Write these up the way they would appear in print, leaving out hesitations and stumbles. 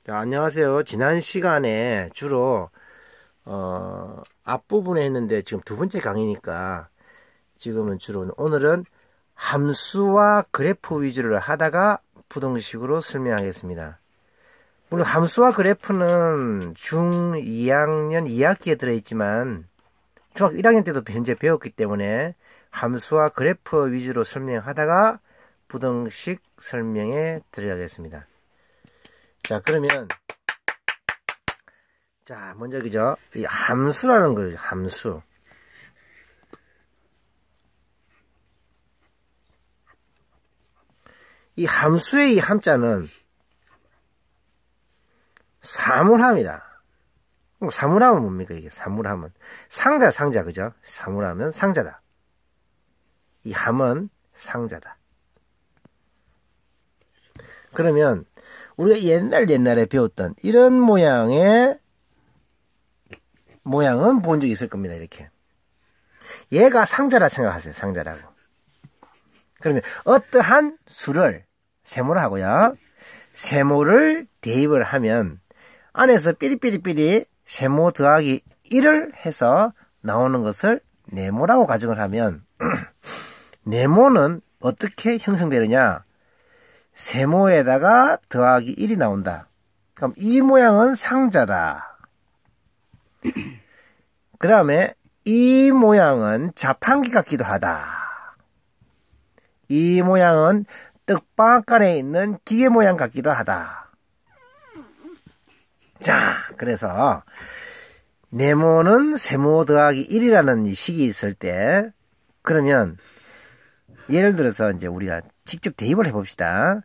자, 안녕하세요. 지난 시간에 주로 앞부분에 했는데 지금 두 번째 강의니까 지금은 주로 오늘은 함수와 그래프 위주로 하다가 부등식으로 설명하겠습니다. 물론 함수와 그래프는 중2학년 2학기에 들어있지만 중학교 1학년 때도 현재 배웠기 때문에 함수와 그래프 위주로 설명하다가 부등식 설명에 들어가겠습니다. 자, 그러면 자, 먼저 그죠? 이 함수라는 거죠. 함수. 이 함수의 이 함자는 사물함이다. 사물함은 뭡니까? 이게 사물함은 상자 그죠? 사물함은 상자다. 이 함은 상자다. 그러면 우리가 옛날에 배웠던 이런 모양은 본 적이 있을 겁니다. 이렇게. 얘가 상자라 생각하세요. 상자라고. 그러면 어떠한 수를 세모를 하고요. 세모를 대입을 하면 안에서 삐리삐리삐리 세모 더하기 1을 해서 나오는 것을 네모라고 가정을 하면 네모는 어떻게 형성되느냐? 세모에다가 더하기 1이 나온다. 그럼 이 모양은 상자다. 그 다음에 이 모양은 자판기 같기도 하다. 이 모양은 떡방앗간에 있는 기계 모양 같기도 하다. 자, 그래서 네모는 세모 더하기 1이라는 식이 있을 때 그러면 예를 들어서 이제 우리가 직접 대입을 해봅시다.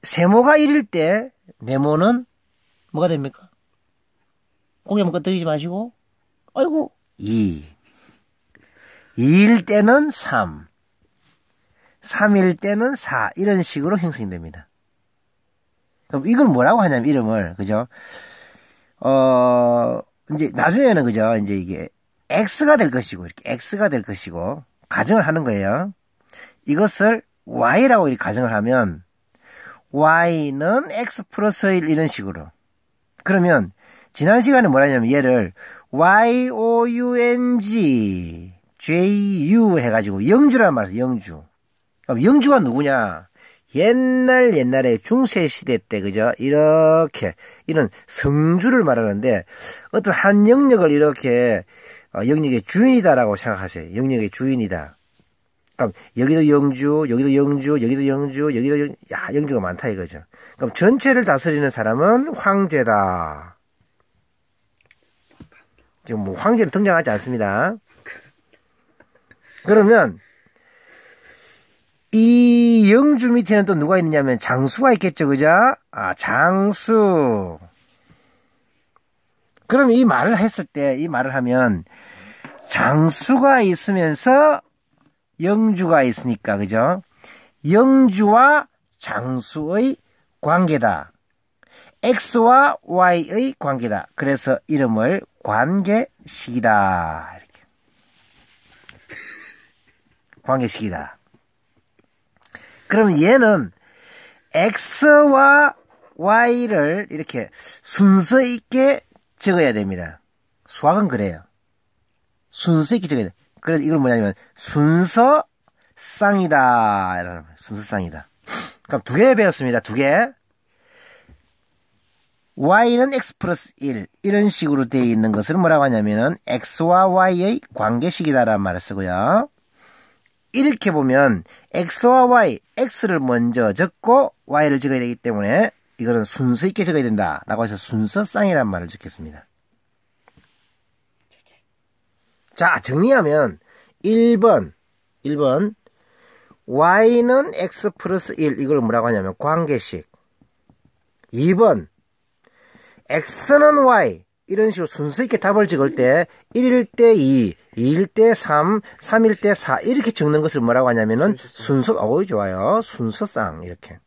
세모가 1일 때 네모는 뭐가 됩니까? 고개 한번 끄덕이지 마시고 아이고 2 2일 때는 3 3일 때는 4 이런 식으로 형성이 됩니다. 그럼 이걸 뭐라고 하냐면 이름을 그죠? 이제 나중에는 그죠? 이제 이게 x가 될 것이고 이렇게 x가 될 것이고 가정을 하는 거예요. 이것을 y라고 이렇게 가정을 하면 y는 x 플러스 1 이런 식으로. 그러면 지난 시간에 뭐라 했냐면 얘를 young ju 해가지고 영주라는 말을 써요. 영주. 그럼 영주가 누구냐? 옛날에 중세시대 때 그죠? 이렇게 이런 성주를 말하는데 어떤 한 영역을 이렇게 영역의 주인이다라고 생각하세요. 영역의 주인이다. 그럼 여기도 영주, 여기도 영주, 여기도 영주, 여기도 영주가 많다 이거죠. 그럼 전체를 다스리는 사람은 황제다. 지금 뭐 황제는 등장하지 않습니다. 그러면 이 영주 밑에는 또 누가 있느냐면 장수가 있겠죠, 그죠? 장수. 그럼 이 말을 했을 때, 이 말을 하면 장수가 있으면서 영주가 있으니까, 그죠? 영주와 장수의 관계다. X와 Y의 관계다. 그래서 이름을 관계식이다. 이렇게. 관계식이다. 그럼 얘는 X와 Y를 이렇게 순서 있게 적어야 됩니다. 수학은 그래요. 순서 있게 적어야 돼. 그래서 이걸 뭐냐면 순서쌍이다. 순서쌍이다. 그럼 두 개 배웠습니다. 두 개. y는 x 플러스 1 이런 식으로 되어 있는 것을 뭐라고 하냐면은 x와 y의 관계식이다라는 말을 쓰고요. 이렇게 보면 x와 y, x를 먼저 적고 y를 적어야 되기 때문에 이거는 순서 있게 적어야 된다라고 해서 순서쌍이라는 말을 적겠습니다. 자, 정리하면 1번 y는 x 플러스 1 이걸 뭐라고 하냐면 관계식. 2번 x는 y 이런 식으로 순서 있게 답을 적을 때 1일 때 2, 2일 때 3, 3일 때 4 이렇게 적는 것을 뭐라고 하냐면은 좋아요. 순서쌍 이렇게.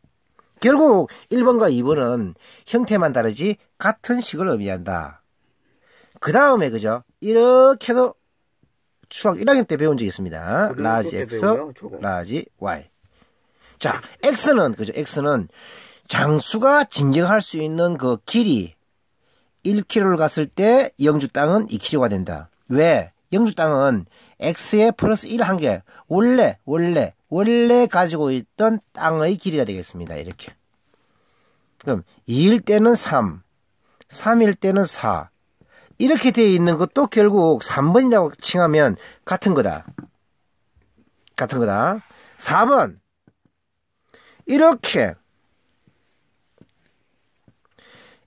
결국 1번과 2번은 형태만 다르지 같은 식을 의미한다. 그 다음에 그죠? 이렇게도 수학 1학년 때 배운 적이 있습니다. 라지 x, 라지 y. 자, x는 그죠? x는 장수가 진격할 수 있는 그 길이 1km를 갔을 때 영주 땅은 2km가 된다. 왜? 영주 땅은 x에 플러스 1 한 개. 원래 가지고 있던 땅의 길이가 되겠습니다. 이렇게. 그럼 2일 때는 3, 3일 때는 4. 이렇게 되어 있는 것도 결국 3번이라고 칭하면 같은 거다. 4번. 이렇게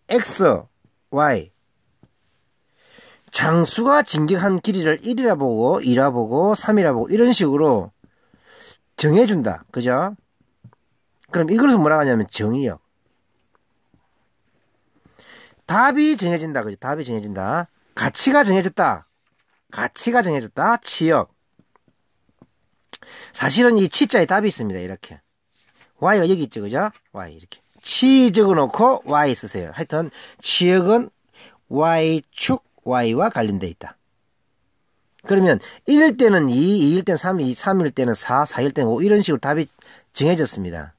x, y 장수가 진격한 길이를 1이라 보고 2라 보고 3이라 보고 이런 식으로 정해준다. 그죠? 그럼 이것을 뭐라고 하냐면 정의역. 답이 정해진다. 그죠? 답이 정해진다. 가치가 정해졌다. 치역. 사실은 이 치자에 답이 있습니다. 이렇게. y가 여기 있죠. 그죠? y 이렇게. 치 적어놓고 y 쓰세요. 하여튼 치역은 y축 y와 관련되어 있다. 그러면 1일 때는 2, 2일 때는 3, 3일 때는 4, 4일 때는 5 이런 식으로 답이 정해졌습니다.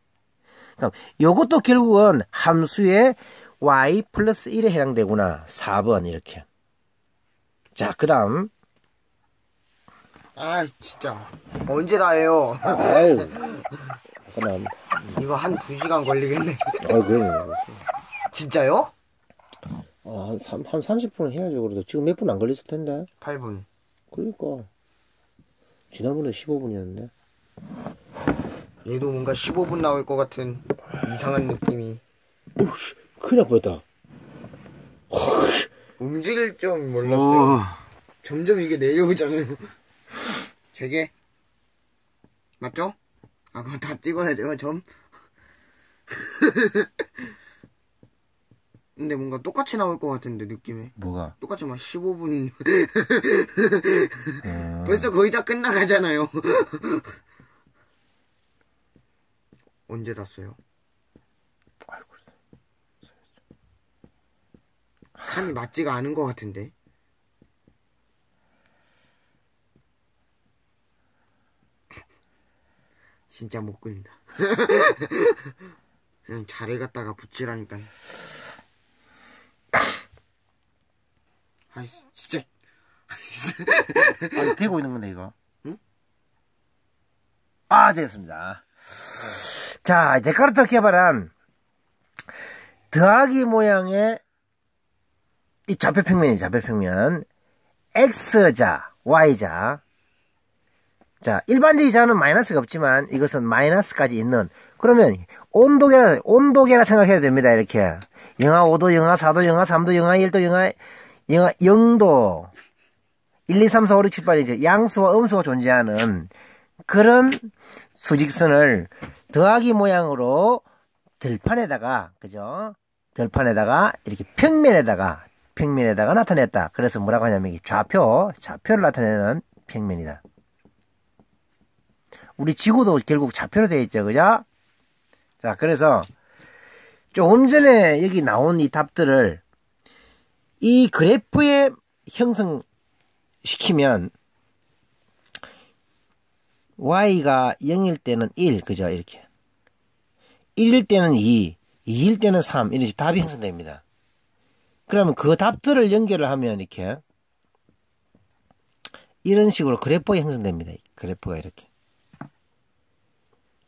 그럼 요것도 결국은 함수의 y 플러스 1에 해당되구나. 4번 이렇게. 자, 그 다음. 아, 진짜. 언제 다 해요? 아유. 그럼. 이거 한 2시간 걸리겠네. 그럼. 진짜요? 한 30분은 해야죠. 그래도 지금 몇 분 안 걸렸을 텐데. 8분. 그러니까. 지난번에 15분이었는데. 얘도 뭔가 15분 나올 것 같은 이상한 느낌이. 큰일 날 뻔했다. 움직일 줄 몰랐어요. 점점 이게 내려오잖아요. 저게 맞죠? 아, 그거 다 찍어야죠, 점. 근데 뭔가 똑같이 나올 것 같은데, 느낌에. 뭐가? 똑같이 막 15분. 벌써 거의 다 끝나가잖아요. 언제 다 써요? 아이고. 칸이 맞지가 않은 것 같은데. 진짜 못 그린다. 그냥 자를 갖다가 붙이라니까. 아, 진짜. 아니, 되고 있는 건데, 이거. 응? 아, 됐습니다. 자, 데카르트 개발한 더하기 모양의 이 좌표평면. X자, Y자. 자, 일반적인 자는 마이너스가 없지만 이것은 마이너스까지 있는. 그러면 온도계라 생각해야 됩니다. 이렇게. 영하 5도, 영하 4도, 영하 3도, 영하 1도, 영하 0도. 1, 2, 3, 4, 5, 6, 7, 8 이제 양수와 음수가 존재하는 그런 수직선을 더하기 모양으로 들판에다가, 그죠? 들판에다가 이렇게 평면에다가 나타냈다. 그래서 뭐라고 하냐면 좌표를 나타내는 평면이다. 우리 지구도 결국 좌표로 되어 있죠. 그죠? 자, 그래서 조금 전에 여기 나온 이 답들을 이 그래프에 형성시키면 y가 0일 때는 1, 그죠? 이렇게. 1일 때는 2, 2일 때는 3, 이렇게 답이 형성됩니다. 그러면 그 답들을 연결을 하면 이렇게 이런 식으로 그래프가 형성됩니다. 그래프가 이렇게.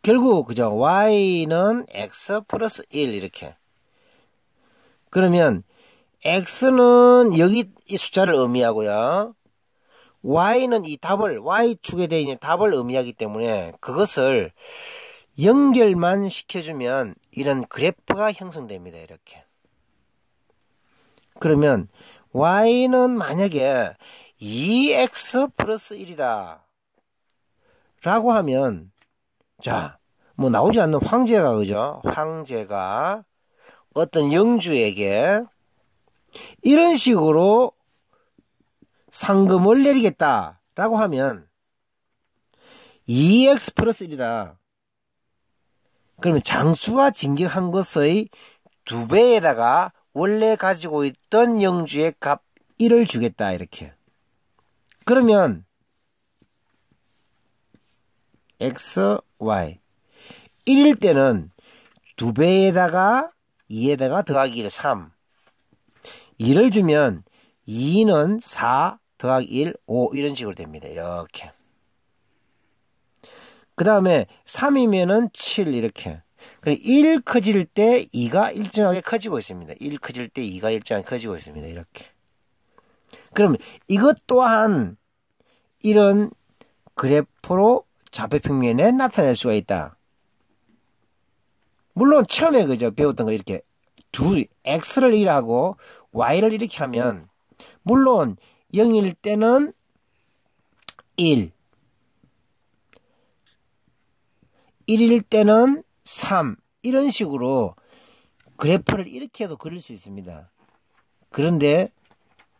결국 그죠? y는 x 플러스 1 이렇게. 그러면 x는 여기 이 숫자를 의미하고요. y는 이 답을 y축에 되어 있는 답을 의미하기 때문에 그것을 연결만 시켜주면 이런 그래프가 형성됩니다. 이렇게. 그러면 y는 만약에 2x 플러스 1이다 라고 하면 자, 뭐 나오지 않는 황제가 그죠? 황제가 어떤 영주에게 이런 식으로 상금을 내리겠다 라고 하면 2x 플러스 1이다. 그러면 장수가 진격한 것의 2배에다가 원래 가지고 있던 영주의 값 1을 주겠다 이렇게. 그러면 x, y 1일 때는 2배에다가 2에다가 더하기 1, 3. 2를 주면 2는 4 더하기 1, 5 이런 식으로 됩니다. 이렇게. 그 다음에 3이면은 7 이렇게. 1 커질 때 2가 일정하게 커지고 있습니다. 1 커질 때 2가 일정하게 커지고 있습니다. 이렇게. 그럼 이것 또한 이런 그래프로 좌표평면에 나타낼 수가 있다. 물론 처음에 그죠 배웠던 거 이렇게 x를 1하고 y를 이렇게 하면 물론 0일 때는 1, 1일 때는 3 이런 식으로 그래프를 이렇게 해도 그릴 수 있습니다. 그런데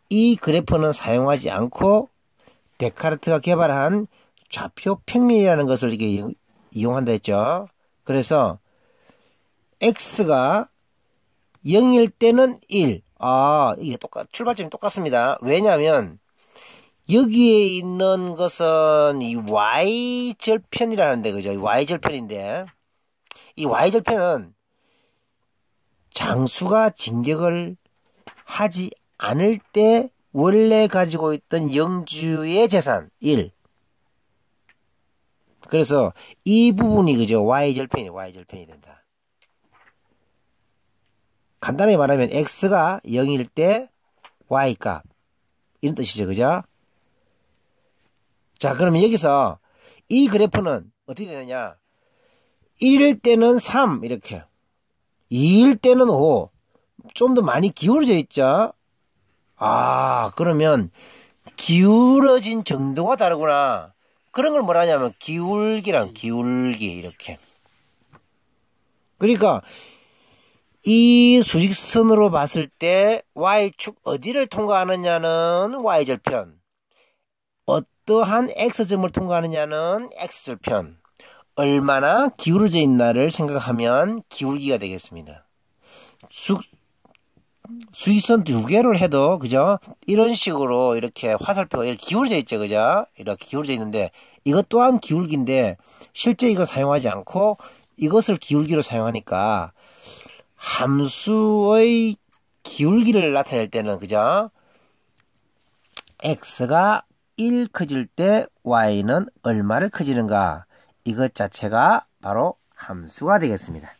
이 그래프는 사용하지 않고 데카르트가 개발한 좌표 평면이라는 것을 이렇게 이용한다 했죠. 그래서 x가 0일 때는 1. 이게 출발점이 똑같습니다. 왜냐하면 여기에 있는 것은 이 y절편이라는데, 그죠? 이 y절편인데, 이 y절편은 장수가 진격을 하지 않을 때 원래 가지고 있던 영주의 재산 1. 그래서 이 부분이 그죠? y절편이 된다. 간단하게 말하면 x가 0일 때 y값 이런 뜻이죠. 그죠? 자, 그러면 여기서 이 그래프는 어떻게 되느냐? 1일 때는 3 이렇게, 2일 때는 5, 좀 더 많이 기울어져 있죠. 그러면 기울어진 정도가 다르구나. 그런 걸 뭐라 하냐면 기울기 이렇게. 그러니까 이 수직선으로 봤을 때 y축 어디를 통과하느냐는 y절편, 어떠한 x점을 통과하느냐는 x절편, 얼마나 기울어져 있나를 생각하면 기울기가 되겠습니다. 수직선 두 개를 해도 그죠? 이런 식으로 이렇게 화살표가 이렇게 기울어져 있죠. 그죠? 이렇게 기울어져 있는데 이것 또한 기울기인데 실제 이거 사용하지 않고 이것을 기울기로 사용하니까 함수의 기울기를 나타낼 때는 그죠? x가 1 커질 때 y는 얼마를 커지는가, 이것 자체가 바로 함수가 되겠습니다.